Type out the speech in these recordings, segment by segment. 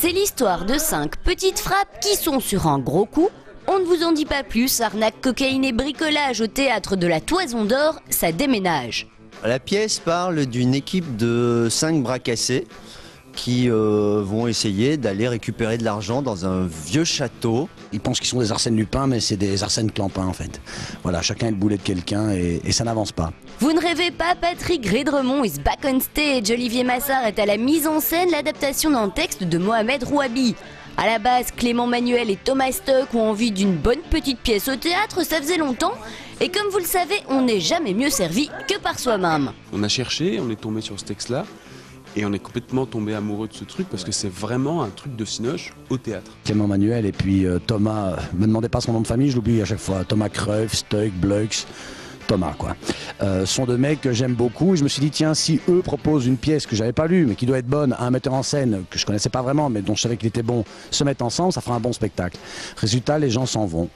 C'est l'histoire de 5 petites frappes qui sont sur un gros coup. On ne vous en dit pas plus, arnaque, cocaïne et bricolage au théâtre de la Toison d'Or, ça déménage. La pièce parle d'une équipe de 5 bras cassés qui vont essayer d'aller récupérer de l'argent dans un vieux château. Ils pensent qu'ils sont des Arsène Lupin, mais c'est des Arsène Clampin en fait. Voilà, chacun est le boulet de quelqu'un et ça n'avance pas. Vous ne rêvez pas, Patrick Rédremont is back on stage. Olivier Massart est à la mise en scène, l'adaptation d'un texte de Mohamed Rouabi. À la base, Clément Manuel et Thomas Stock ont envie d'une bonne petite pièce au théâtre, ça faisait longtemps. Et comme vous le savez, on n'est jamais mieux servi que par soi-même. On a cherché, on est tombé sur ce texte-là. Et on est complètement tombé amoureux de ce truc parce que c'est vraiment un truc de cinoche au théâtre. Clément Manuel et puis Thomas, me demandez pas son nom de famille, je l'oublie à chaque fois. Thomas Cruyff, Stock, Blux, Thomas quoi. Sont deux mecs que j'aime beaucoup. Je me suis dit tiens, si eux proposent une pièce que j'avais pas lue mais qui doit être bonne à un metteur en scène que je connaissais pas vraiment mais dont je savais qu'il était bon, se mettre ensemble, ça fera un bon spectacle. Résultat, les gens s'en vont.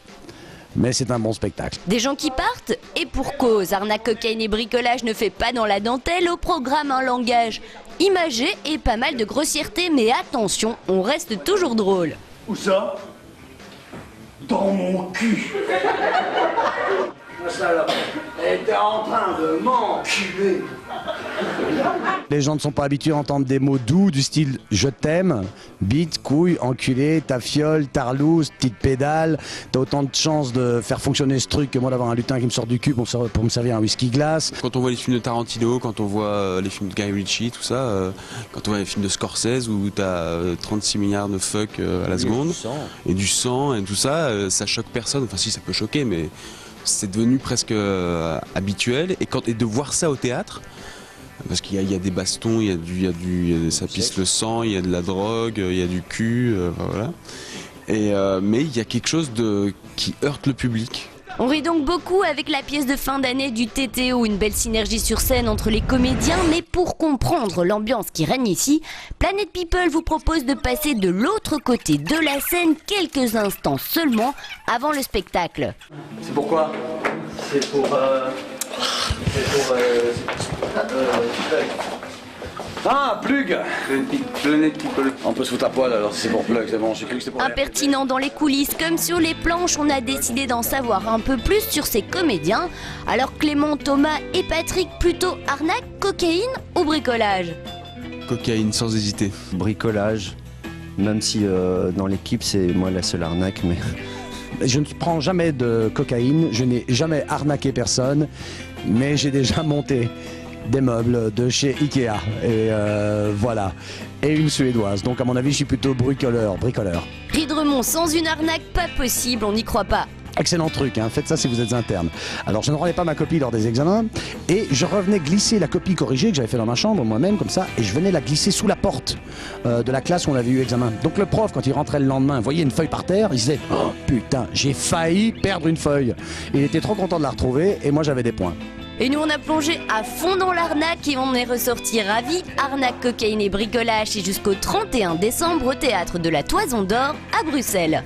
Mais c'est un bon spectacle. Des gens qui partent, et pour cause, arnaque, cocaïne et bricolage ne fait pas dans la dentelle. Au programme un langage imagé et pas mal de grossièreté, mais attention, on reste toujours drôle. Où ça? Dans mon cul. Ça là, elle était en train de m'enculer. Les gens ne sont pas habitués à entendre des mots doux du style je t'aime, bite, couille, enculé, ta fiole, tarlouse, petite pédale. T'as autant de chances de faire fonctionner ce truc que moi d'avoir un lutin qui me sort du cul pour me servir un whisky glace. Quand on voit les films de Tarantino, quand on voit les films de Guy Ritchie, tout ça, quand on voit les films de Scorsese où t'as 36 milliards de fuck à la seconde, et du sang et tout ça, ça choque personne. Enfin si, ça peut choquer, mais c'est devenu presque habituel. Et de voir ça au théâtre, parce qu'il y a des bastons, ça pisse le sang, il y a de la drogue, il y a du cul, voilà. Mais il y a quelque chose qui heurte le public. On rit donc beaucoup avec la pièce de fin d'année du TTO, une belle synergie sur scène entre les comédiens, mais pour comprendre l'ambiance qui règne ici, Planet People vous propose de passer de l'autre côté de la scène quelques instants seulement avant le spectacle. C'est pourquoi? C'est pour... Ah, Plug! Planet People. On peut se foutre à poil alors si c'est pour Plug, c'est bon, j'ai cru que c'était pour... Impertinent dans les coulisses comme sur les planches, on a décidé d'en savoir un peu plus sur ces comédiens. Alors Clément, Thomas et Patrick, plutôt arnaque, cocaïne ou bricolage? Cocaïne, sans hésiter. Bricolage, même si dans l'équipe c'est moi la seule arnaque, mais... Je ne prends jamais de cocaïne, je n'ai jamais arnaqué personne, mais j'ai déjà monté des meubles de chez Ikea, et voilà, et une suédoise, donc à mon avis je suis plutôt bricoleur. Rédremont, sans une arnaque, pas possible, on n'y croit pas. Excellent truc, hein. Faites ça si vous êtes interne. Alors je ne rendais pas ma copie lors des examens, et je revenais glisser la copie corrigée que j'avais fait dans ma chambre moi-même, comme ça, et je venais la glisser sous la porte de la classe où on avait eu examen. Donc le prof, quand il rentrait le lendemain, voyait une feuille par terre, il disait « Oh putain, j'ai failli perdre une feuille !» Il était trop content de la retrouver, et moi j'avais des points. Et nous on a plongé à fond dans l'arnaque et on est ressorti ravis. Arnaque, cocaïne et bricolage, c'est jusqu'au 31 décembre au théâtre de la Toison d'Or à Bruxelles.